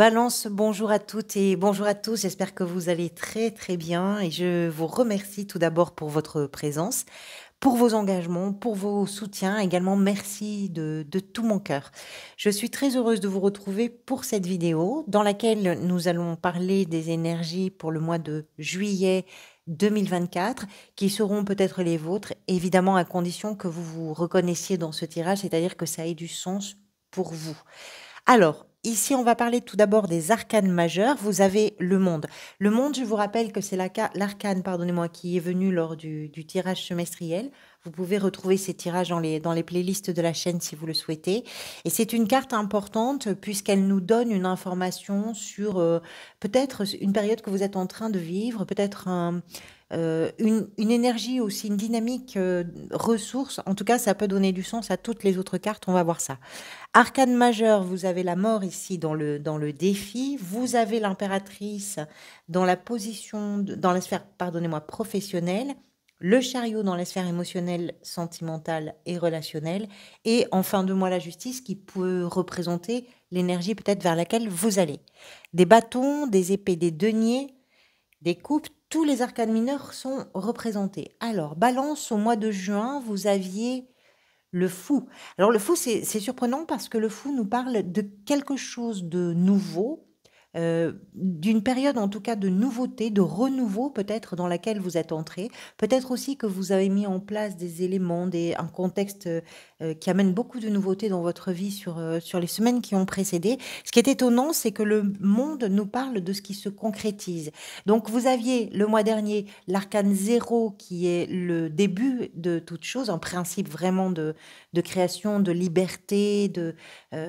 Balance, bonjour à toutes et bonjour à tous. J'espère que vous allez très très bien et je vous remercie tout d'abord pour votre présence, pour vos engagements, pour vos soutiens. Également, merci de tout mon cœur. Je suis très heureuse de vous retrouver pour cette vidéo dans laquelle nous allons parler des énergies pour le mois de juillet 2024 qui seront peut-être les vôtres, évidemment à condition que vous vous reconnaissiez dans ce tirage, c'est-à-dire que ça ait du sens pour vous. Alors, ici, on va parler tout d'abord des arcanes majeurs. Vous avez le monde. Le monde, je vous rappelle que c'est l'arcane, pardonnez-moi, qui est venu lors du tirage semestriel. Vous pouvez retrouver ces tirages dans les playlists de la chaîne si vous le souhaitez. Et c'est une carte importante puisqu'elle nous donne une information sur peut-être une période que vous êtes en train de vivre, peut-être une énergie aussi, une dynamique ressource. En tout cas, ça peut donner du sens à toutes les autres cartes. On va voir ça. Arcane majeur, vous avez la mort ici dans le défi. Vous avez l'impératrice dans la position, dans la sphère, pardonnez-moi, professionnelle. Le chariot dans la sphère émotionnelle, sentimentale et relationnelle. Et en fin de mois, la justice qui peut représenter l'énergie peut-être vers laquelle vous allez. Des bâtons, des épées, des deniers, des coupes, tous les arcanes mineurs sont représentés. Alors, balance, au mois de juin, vous aviez le fou. Alors le fou, c'est surprenant parce que le fou nous parle de quelque chose de nouveau, d'une période en tout cas de nouveauté, de renouveau peut-être dans laquelle vous êtes entré. Peut-être aussi que vous avez mis en place des éléments, un contexte qui amène beaucoup de nouveautés dans votre vie sur les semaines qui ont précédé. Ce qui est étonnant, c'est que le monde nous parle de ce qui se concrétise. Donc vous aviez le mois dernier l'arcane zéro qui est le début de toute chose, en principe vraiment de création, de liberté,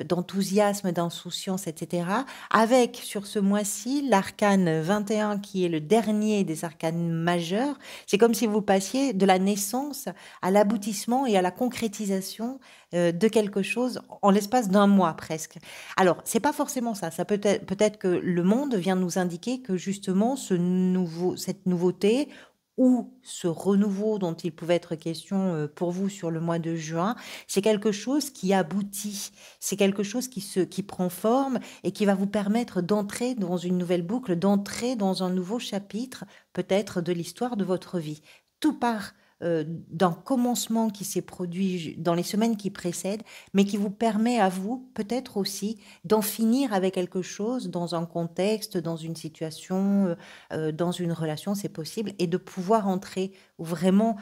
d'enthousiasme, d'insouciance, etc. Avec, sur ce mois-ci, l'arcane 21 qui est le dernier des arcanes majeurs. C'est comme si vous passiez de la naissance à l'aboutissement et à la concrétisation de quelque chose en l'espace d'un mois presque. Alors, c'est pas forcément ça. Ça peut-être que le monde vient nous indiquer que justement cette nouveauté ou ce renouveau dont il pouvait être question pour vous sur le mois de juin, c'est quelque chose qui aboutit, c'est quelque chose qui prend forme et qui va vous permettre d'entrer dans une nouvelle boucle, d'entrer dans un nouveau chapitre, peut-être de l'histoire de votre vie. Tout part d'un commencement qui s'est produit dans les semaines qui précèdent, mais qui vous permet à vous, peut-être aussi, d'en finir avec quelque chose dans un contexte, dans une situation, dans une relation, c'est possible, et de pouvoir entrer ou vraiment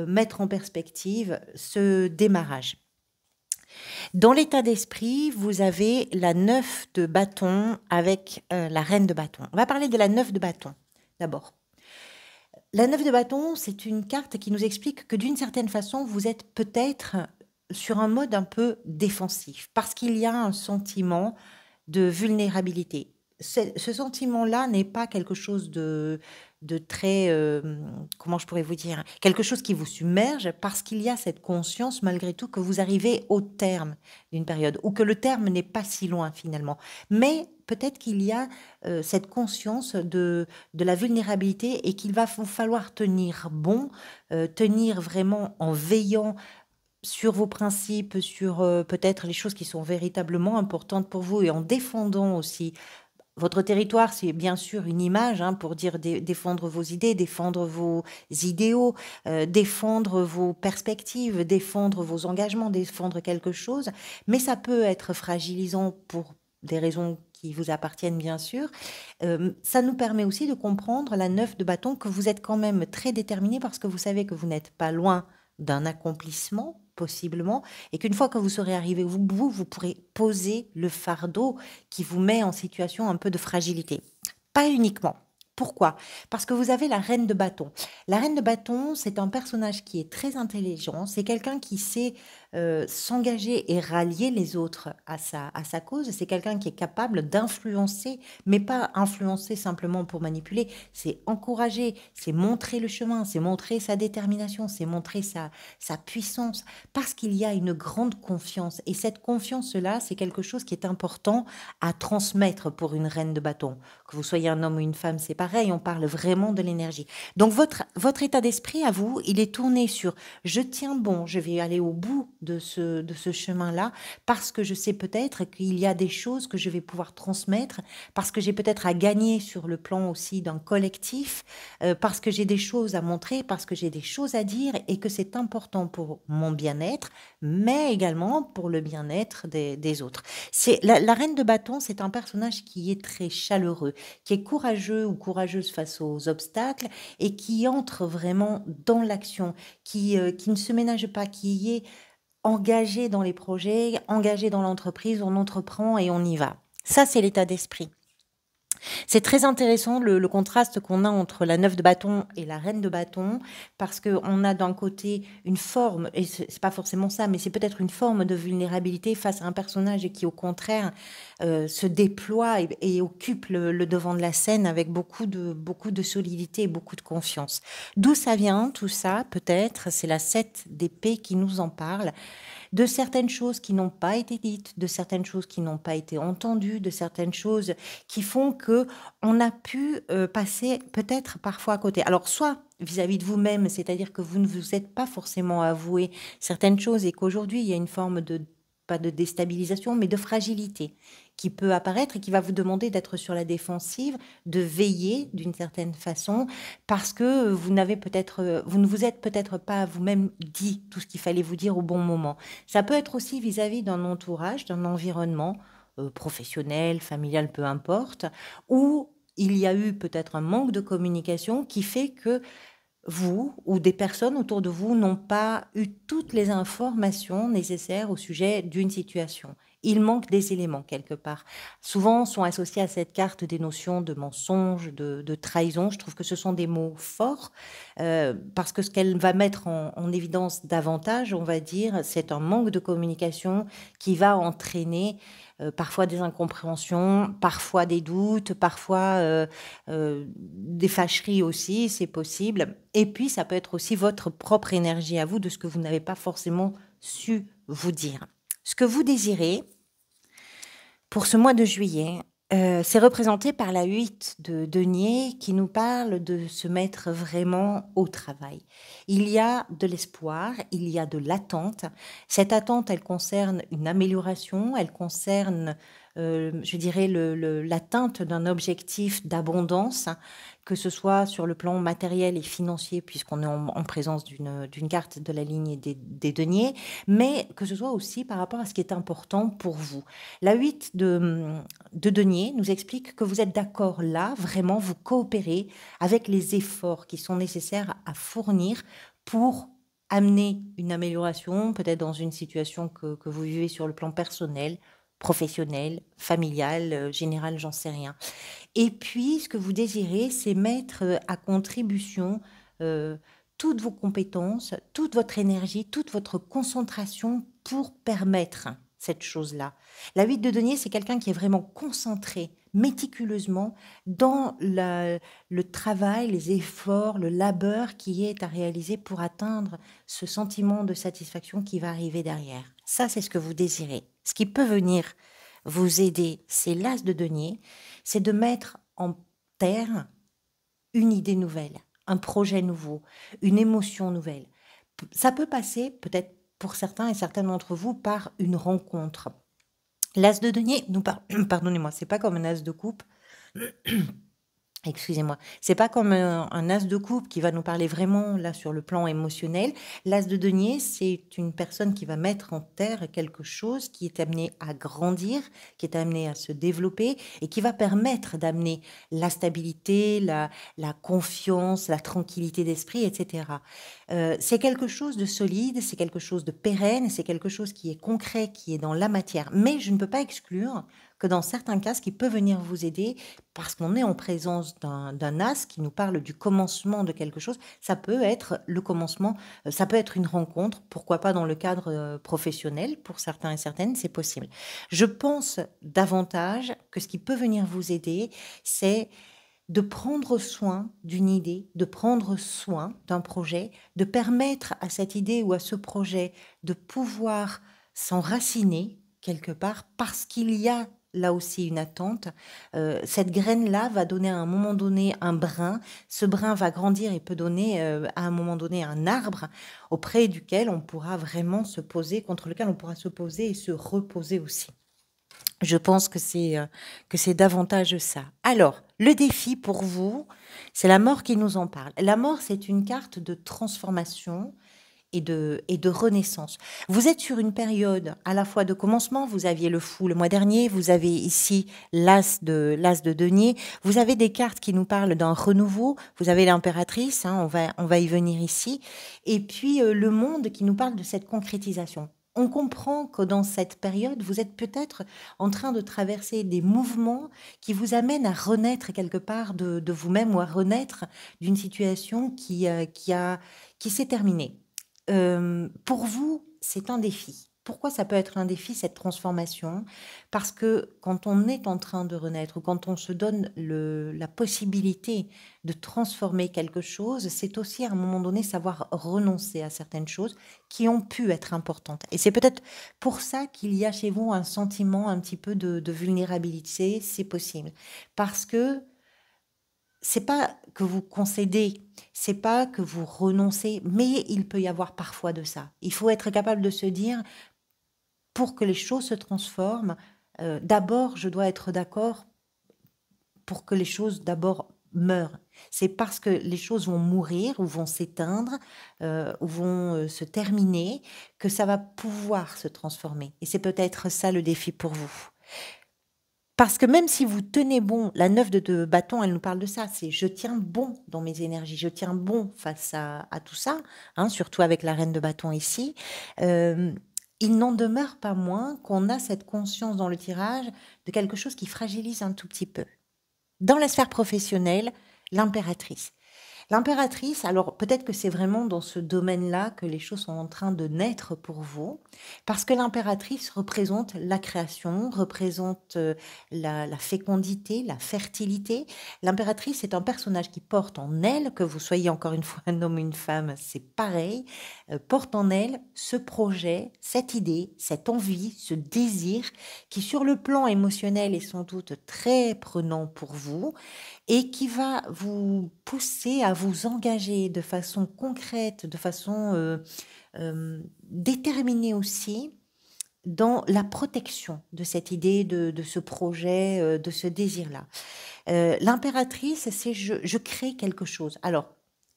mettre en perspective ce démarrage. Dans l'état d'esprit, vous avez la 9 de bâton avec la reine de bâton. On va parler de la 9 de bâton d'abord. La 9 de bâton, c'est une carte qui nous explique que d'une certaine façon, vous êtes peut-être sur un mode un peu défensif parce qu'il y a un sentiment de vulnérabilité. Ce sentiment-là n'est pas quelque chose de très, comment je pourrais vous dire, quelque chose qui vous submerge parce qu'il y a cette conscience malgré tout que vous arrivez au terme d'une période ou que le terme n'est pas si loin finalement. Mais peut-être qu'il y a cette conscience de la vulnérabilité et qu'il va vous falloir tenir bon, tenir vraiment en veillant sur vos principes, sur peut-être les choses qui sont véritablement importantes pour vous et en défendant aussi votre territoire, c'est bien sûr une image pour dire défendre vos idées, défendre vos idéaux, défendre vos perspectives, défendre vos engagements, défendre quelque chose, mais ça peut être fragilisant pour des raisons qui vous appartiennent bien sûr. Ça nous permet aussi de comprendre la 9 de bâton que vous êtes quand même très déterminé parce que vous savez que vous n'êtes pas loin d'un accomplissement possiblement, et qu'une fois que vous serez arrivé au bout, vous pourrez poser le fardeau qui vous met en situation un peu de fragilité. Pas uniquement. Pourquoi? Parce que vous avez la reine de bâton. La reine de bâton, c'est un personnage qui est très intelligent, c'est quelqu'un qui sait s'engager et rallier les autres à sa cause, c'est quelqu'un qui est capable d'influencer, mais pas influencer simplement pour manipuler, c'est encourager, c'est montrer le chemin, c'est montrer sa détermination, c'est montrer sa puissance, parce qu'il y a une grande confiance. Et cette confiance-là, c'est quelque chose qui est important à transmettre pour une reine de bâton. Que vous soyez un homme ou une femme, c'est pareil. pareil, on parle vraiment de l'énergie. Donc votre état d'esprit à vous, il est tourné sur: «Je tiens bon, je vais aller au bout de ce chemin-là, parce que je sais peut-être qu'il y a des choses que je vais pouvoir transmettre, parce que j'ai peut-être à gagner sur le plan aussi d'un collectif, parce que j'ai des choses à montrer, parce que j'ai des choses à dire et que c'est important pour mon bien-être, mais également pour le bien-être des autres». C'est la reine de bâton, c'est un personnage qui est très chaleureux, qui est courageux ou courageuse face aux obstacles et qui entre vraiment dans l'action, qui ne se ménage pas, qui est engagé dans les projets, engagé dans l'entreprise, on entreprend et on y va. Ça, c'est l'état d'esprit. C'est très intéressant le contraste qu'on a entre la 9 de bâton et la reine de bâton, parce qu'on a d'un côté une forme, et c'est pas forcément ça, mais c'est peut-être une forme de vulnérabilité face à un personnage qui, au contraire, se déploie et occupe le devant de la scène avec beaucoup de solidité et beaucoup de confiance. D'où ça vient, tout ça, peut-être, c'est la 7 d'épée qui nous en parle, de certaines choses qui n'ont pas été dites, de certaines choses qui n'ont pas été entendues, de certaines choses qui font que on a pu passer peut-être parfois à côté. Alors soit vis-à-vis de vous-même, c'est-à-dire que vous ne vous êtes pas forcément avoué certaines choses et qu'aujourd'hui il y a une forme de pas de déstabilisation, mais de fragilité qui peut apparaître et qui va vous demander d'être sur la défensive, de veiller d'une certaine façon, parce que vous n'avez peut-être, vous ne vous êtes peut-être pas vous-même dit tout ce qu'il fallait vous dire au bon moment. Ça peut être aussi vis-à-vis d'un entourage, d'un environnement, professionnel, familial, peu importe, où il y a eu peut-être un manque de communication qui fait que vous ou des personnes autour de vous n'ont pas eu toutes les informations nécessaires au sujet d'une situation. Il manque des éléments quelque part. Souvent sont associées à cette carte des notions de mensonge, de trahison. Je trouve que ce sont des mots forts, parce que ce qu'elle va mettre en évidence davantage, on va dire, c'est un manque de communication qui va entraîner parfois des incompréhensions, parfois des doutes, parfois des fâcheries aussi, c'est possible. Et puis, ça peut être aussi votre propre énergie à vous de ce que vous n'avez pas forcément su vous dire. Ce que vous désirez pour ce mois de juillet, c'est représenté par la 8 de denier qui nous parle de se mettre vraiment au travail. Il y a de l'espoir, il y a de l'attente. Cette attente, elle concerne une amélioration, elle concerne, je dirais, l'atteinte d'un objectif d'abondance, que ce soit sur le plan matériel et financier, puisqu'on est en présence d'une carte de la ligne des deniers, mais que ce soit aussi par rapport à ce qui est important pour vous. La 8 de denier nous explique que vous êtes d'accord là, vraiment, vous coopérez avec les efforts qui sont nécessaires à fournir pour amener une amélioration, peut-être dans une situation que vous vivez sur le plan personnel, professionnel, familial, général, j'en sais rien. Et puis, ce que vous désirez, c'est mettre à contribution toutes vos compétences, toute votre énergie, toute votre concentration pour permettre cette chose-là. La 8 de denier, c'est quelqu'un qui est vraiment concentré méticuleusement dans le travail, les efforts, le labeur qui est à réaliser pour atteindre ce sentiment de satisfaction qui va arriver derrière. Ça, c'est ce que vous désirez. Ce qui peut venir vous aider, c'est l'as de denier, c'est de mettre en terre une idée nouvelle, un projet nouveau, une émotion nouvelle. Ça peut passer, peut-être pour certains et certaines d'entre vous, par une rencontre. L'as de denier, pardonnez-moi, c'est pas comme un as de coupe. Excusez-moi, c'est pas comme un as de coupe qui va nous parler vraiment là sur le plan émotionnel. L'as de denier, c'est une personne qui va mettre en terre quelque chose qui est amené à grandir, qui est amené à se développer et qui va permettre d'amener la stabilité, la confiance, la tranquillité d'esprit, etc. C'est quelque chose de solide, c'est quelque chose de pérenne, c'est quelque chose qui est concret, qui est dans la matière. Mais je ne peux pas exclure que dans certains cas, ce qui peut venir vous aider, parce qu'on est en présence d'un as qui nous parle du commencement de quelque chose, ça peut être le commencement, ça peut être une rencontre, pourquoi pas dans le cadre professionnel, pour certains et certaines, c'est possible. Je pense davantage que ce qui peut venir vous aider, c'est de prendre soin d'une idée, de prendre soin d'un projet, de permettre à cette idée ou à ce projet de pouvoir s'enraciner quelque part parce qu'il y a là aussi une attente. Cette graine-là va donner à un moment donné un brin. Ce brin va grandir et peut donner à un moment donné un arbre auprès duquel on pourra vraiment se poser, contre lequel on pourra se poser et se reposer aussi. Je pense que c'est davantage ça. Alors, le défi pour vous, c'est la mort qui nous en parle. La mort, c'est une carte de transformation et de renaissance. Vous êtes sur une période à la fois de commencement, vous aviez le fou le mois dernier, vous avez ici l'as de denier, vous avez des cartes qui nous parlent d'un renouveau, vous avez l'impératrice, hein, on va y venir ici, et puis le monde qui nous parle de cette concrétisation. On comprend que dans cette période, vous êtes peut-être en train de traverser des mouvements qui vous amènent à renaître quelque part de vous-même ou à renaître d'une situation qui s'est terminée. Pour vous, c'est un défi. Pourquoi ça peut être un défi, cette transformation? Parce que quand on est en train de renaître ou quand on se donne la possibilité de transformer quelque chose, c'est aussi à un moment donné savoir renoncer à certaines choses qui ont pu être importantes. Et c'est peut-être pour ça qu'il y a chez vous un sentiment un petit peu de vulnérabilité, c'est possible. Parce que c'est pas que vous concédez, c'est pas que vous renoncez, mais il peut y avoir parfois de ça. Il faut être capable de se dire, pour que les choses se transforment, d'abord, je dois être d'accord pour que les choses d'abord meurent. C'est parce que les choses vont mourir ou vont s'éteindre ou vont se terminer que ça va pouvoir se transformer. Et c'est peut-être ça le défi pour vous. Parce que même si vous tenez bon, la 9 de bâton, elle nous parle de ça, c'est je tiens bon dans mes énergies, je tiens bon face à tout ça, hein, surtout avec la reine de bâton ici. Euh, il n'en demeure pas moins qu'on a cette conscience dans le tirage de quelque chose qui fragilise un tout petit peu. Dans la sphère professionnelle, l'impératrice. L'impératrice, alors peut-être que c'est vraiment dans ce domaine-là que les choses sont en train de naître pour vous, parce que l'impératrice représente la création, représente la fécondité, la fertilité. L'impératrice est un personnage qui porte en elle, que vous soyez encore une fois un homme ou une femme, c'est pareil, porte en elle ce projet, cette idée, cette envie, ce désir, qui sur le plan émotionnel est sans doute très prenant pour vous, et qui va vous pousser à vous engager de façon concrète, de façon déterminée aussi, dans la protection de cette idée, de ce projet, de ce désir-là. L'impératrice, c'est je crée quelque chose. Alors,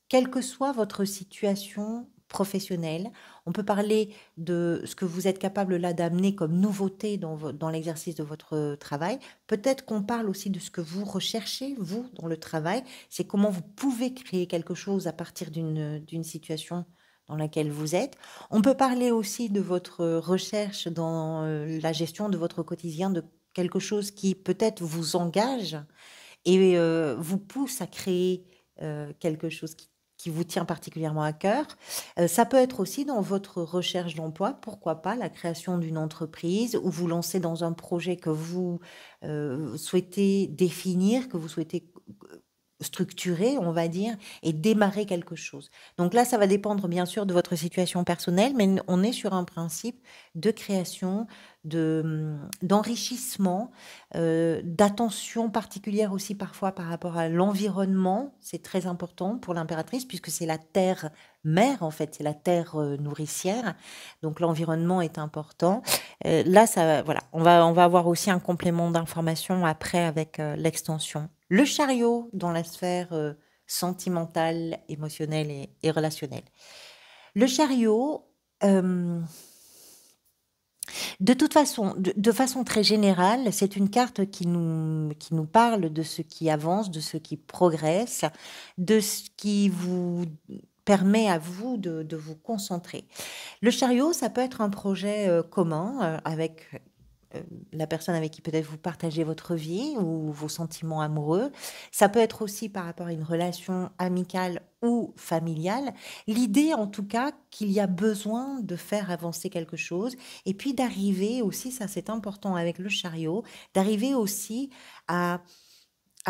quelle que soit votre situation professionnelle, on peut parler de ce que vous êtes capable là d'amener comme nouveauté dans l'exercice de votre travail. Peut-être qu'on parle aussi de ce que vous recherchez, vous, dans le travail. C'est comment vous pouvez créer quelque chose à partir d'une situation dans laquelle vous êtes. On peut parler aussi de votre recherche dans la gestion de votre quotidien, de quelque chose qui peut-être vous engage et vous pousse à créer quelque chose qui vous tient particulièrement à cœur. Ça peut être aussi dans votre recherche d'emploi, pourquoi pas la création d'une entreprise ou vous lancer dans un projet que vous souhaitez définir, que vous souhaitez structurer, on va dire, et démarrer quelque chose. Donc là, ça va dépendre bien sûr de votre situation personnelle, mais on est sur un principe de création, d'enrichissement, d'attention particulière aussi parfois par rapport à l'environnement. C'est très important pour l'impératrice puisque c'est la terre mère, en fait, c'est la terre nourricière. Donc l'environnement est important. Là, ça, voilà, on va avoir aussi un complément d'information après avec l'extension. Le chariot dans la sphère sentimentale, émotionnelle et relationnelle. Le chariot, de toute façon, de façon très générale, c'est une carte qui nous parle de ce qui avance, de ce qui progresse, de ce qui vous permet à vous de vous concentrer. Le chariot, ça peut être un projet commun avec la personne avec qui peut-être vous partagez votre vie ou vos sentiments amoureux. Ça peut être aussi par rapport à une relation amicale ou familiale. L'idée, en tout cas, qu'il y a besoin de faire avancer quelque chose et puis d'arriver aussi, ça c'est important avec le chariot, d'arriver aussi à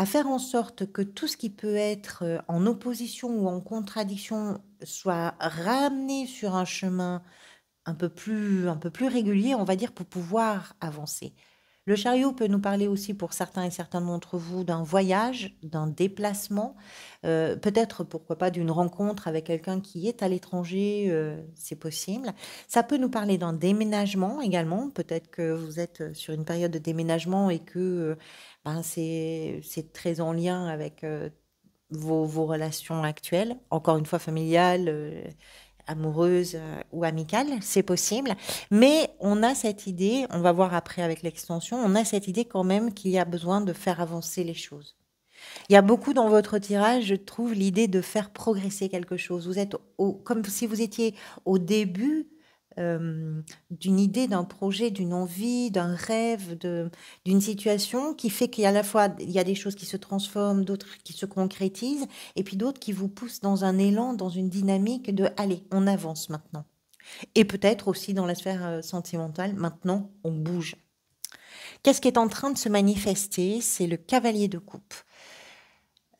faire en sorte que tout ce qui peut être en opposition ou en contradiction soit ramené sur un chemin un peu plus régulier, on va dire, pour pouvoir avancer. Le chariot peut nous parler aussi pour certains et certaines d'entre vous d'un voyage, d'un déplacement, peut-être, pourquoi pas, d'une rencontre avec quelqu'un qui est à l'étranger, c'est possible. Ça peut nous parler d'un déménagement également. Peut-être que vous êtes sur une période de déménagement et que ben, c'est très en lien avec vos relations actuelles, encore une fois familiales, amoureuses ou amicales, c'est possible. Mais on a cette idée, on va voir après avec l'extension, on a cette idée quand même qu'il y a besoin de faire avancer les choses. Il y a beaucoup dans votre tirage, je trouve, l'idée de faire progresser quelque chose. Vous êtes comme si vous étiez au début d'une idée, d'un projet, d'une envie, d'un rêve, d'une situation qui fait qu'il y a à la fois il y a des choses qui se transforment, d'autres qui se concrétisent, et puis d'autres qui vous poussent dans un élan, dans une dynamique de allez, on avance maintenant. Et peut-être aussi dans la sphère sentimentale, maintenant, on bouge. Qu'est-ce qui est en train de se manifester? C'est le cavalier de coupe.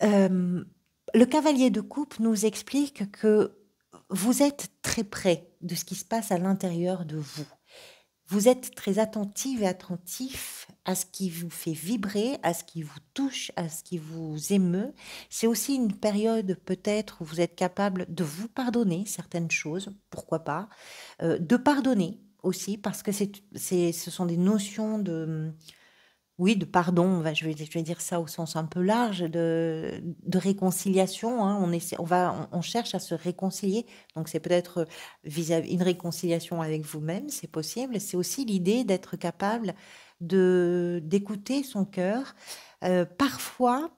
Le cavalier de coupe nous explique que vous êtes très près de ce qui se passe à l'intérieur de vous. Vous êtes très attentive et attentif à ce qui vous fait vibrer, à ce qui vous touche, à ce qui vous émeut. C'est aussi une période peut-être où vous êtes capable de vous pardonner certaines choses, pourquoi pas, de pardonner aussi, parce que ce sont des notions de oui, de pardon, je vais dire ça au sens un peu large, de réconciliation, hein. On cherche à se réconcilier. Donc, c'est peut-être vis-à-vis une réconciliation avec vous-même, c'est possible. C'est aussi l'idée d'être capable d'écouter son cœur, parfois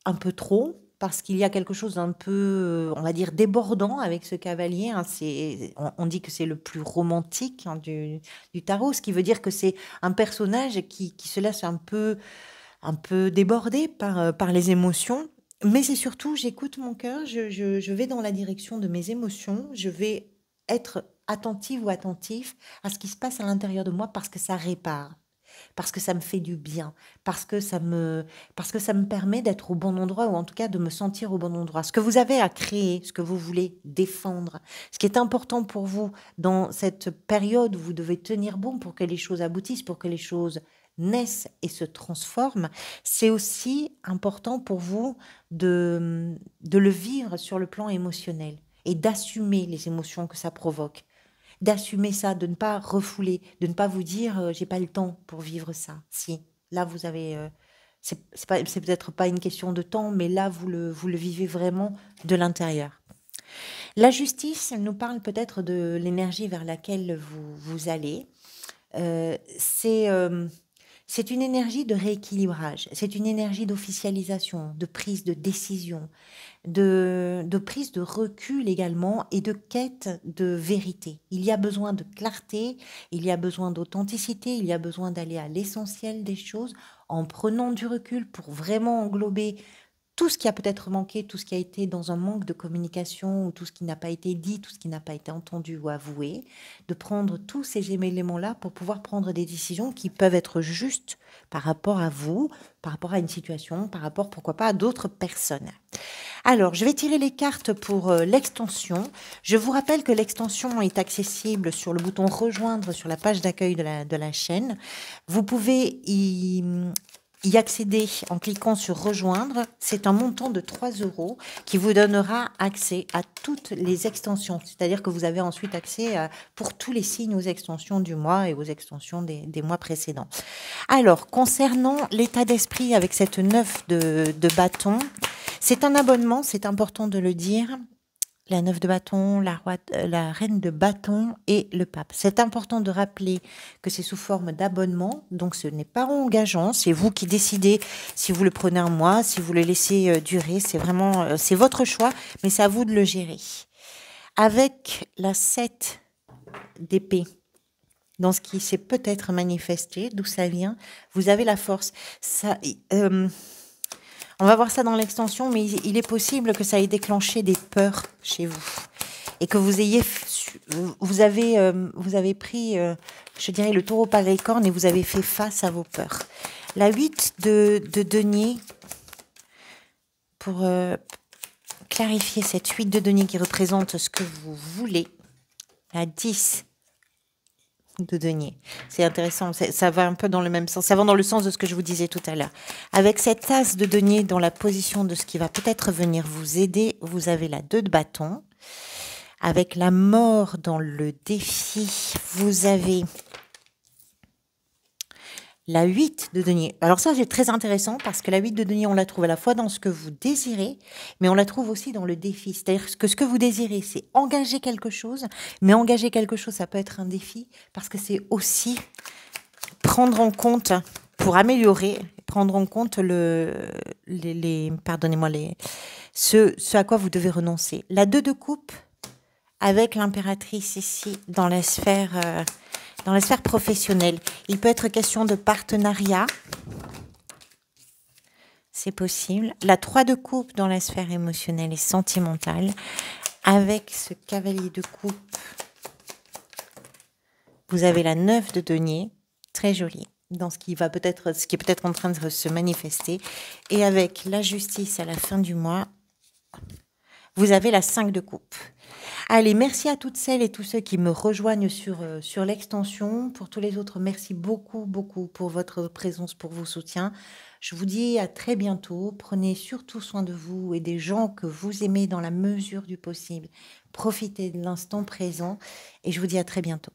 un peu trop, parce qu'il y a quelque chose d'un peu, on va dire, débordant avec ce cavalier, hein. On dit que c'est le plus romantique, hein, du tarot, ce qui veut dire que c'est un personnage qui se laisse un peu déborder par les émotions. Mais c'est surtout, j'écoute mon cœur, je vais dans la direction de mes émotions, je vais être attentive ou attentif à ce qui se passe à l'intérieur de moi parce que ça répare, parce que ça me fait du bien, parce que ça me permet d'être au bon endroit ou en tout cas de me sentir au bon endroit. Ce que vous avez à créer, ce que vous voulez défendre, ce qui est important pour vous dans cette période où vous devez tenir bon pour que les choses aboutissent, pour que les choses naissent et se transforment, c'est aussi important pour vous de le vivre sur le plan émotionnel et d'assumer les émotions que ça provoque, d'assumer ça, de ne pas refouler, de ne pas vous dire j'ai pas le temps pour vivre ça. Si, là vous avez, c'est peut-être pas une question de temps, mais là vous le vivez vraiment de l'intérieur. La justice, elle nous parle peut-être de l'énergie vers laquelle vous allez. Euh, c'est euh, c'est une énergie de rééquilibrage, c'est une énergie d'officialisation, de prise de décision, de prise de recul également et de quête de vérité. Il y a besoin de clarté, il y a besoin d'authenticité, il y a besoin d'aller à l'essentiel des choses en prenant du recul pour vraiment englober tout ce qui a peut-être manqué, tout ce qui a été dans un manque de communication, ou tout ce qui n'a pas été dit, tout ce qui n'a pas été entendu ou avoué, de prendre tous ces éléments-là pour pouvoir prendre des décisions qui peuvent être justes par rapport à vous, par rapport à une situation, par rapport, pourquoi pas, à d'autres personnes. Alors, je vais tirer les cartes pour l'extension. Je vous rappelle que l'extension est accessible sur le bouton rejoindre sur la page d'accueil de la chaîne. Vous pouvez y accéder en cliquant sur rejoindre. C'est un montant de 3 € qui vous donnera accès à toutes les extensions. C'est-à-dire que vous avez ensuite accès pour tous les signes aux extensions du mois et aux extensions des mois précédents. Alors, concernant l'état d'esprit avec cette 9 de bâton, c'est un abonnement, c'est important de le dire. La 9 de bâton, la reine de bâton et le pape. C'est important de rappeler que c'est sous forme d'abonnement, donc ce n'est pas engageant, c'est vous qui décidez si vous le prenez un mois, si vous le laissez durer, c'est vraiment, c'est votre choix, mais c'est à vous de le gérer. Avec la 7 d'épée, dans ce qui s'est peut-être manifesté, d'où ça vient, vous avez la force. Ça, on va voir ça dans l'extension, mais il est possible que ça ait déclenché des peurs chez vous et que vous avez pris, je dirais, le taureau par les cornes et vous avez fait face à vos peurs. La 8 de denier, pour clarifier cette 8 de denier qui représente ce que vous voulez. La 10 de denier. C'est intéressant, ça va un peu dans le même sens, ça va dans le sens de ce que je vous disais tout à l'heure. Avec cette as de denier dans la position de ce qui va peut-être venir vous aider, vous avez la 2 de bâton. Avec la mort dans le défi, vous avez la 8 de denier. Alors ça, c'est très intéressant parce que la 8 de denier, on la trouve à la fois dans ce que vous désirez, mais on la trouve aussi dans le défi. C'est-à-dire que ce que vous désirez, c'est engager quelque chose, mais engager quelque chose, ça peut être un défi parce que c'est aussi prendre en compte, pour améliorer, prendre en compte pardonnez-moi, ce à quoi vous devez renoncer. La 2 de coupe, avec l'impératrice ici, dans la sphère professionnelle. Il peut être question de partenariat. C'est possible. La 3 de coupe dans la sphère émotionnelle et sentimentale. Avec ce cavalier de coupe, vous avez la 9 de denier. Très jolie. Dans ce qui est peut-être en train de se manifester. Et avec la justice à la fin du mois, vous avez la 5 de coupe. Allez, merci à toutes celles et tous ceux qui me rejoignent sur l'extension. Pour tous les autres, merci beaucoup, beaucoup pour votre présence, pour vos soutiens. Je vous dis à très bientôt. Prenez surtout soin de vous et des gens que vous aimez dans la mesure du possible. Profitez de l'instant présent et je vous dis à très bientôt.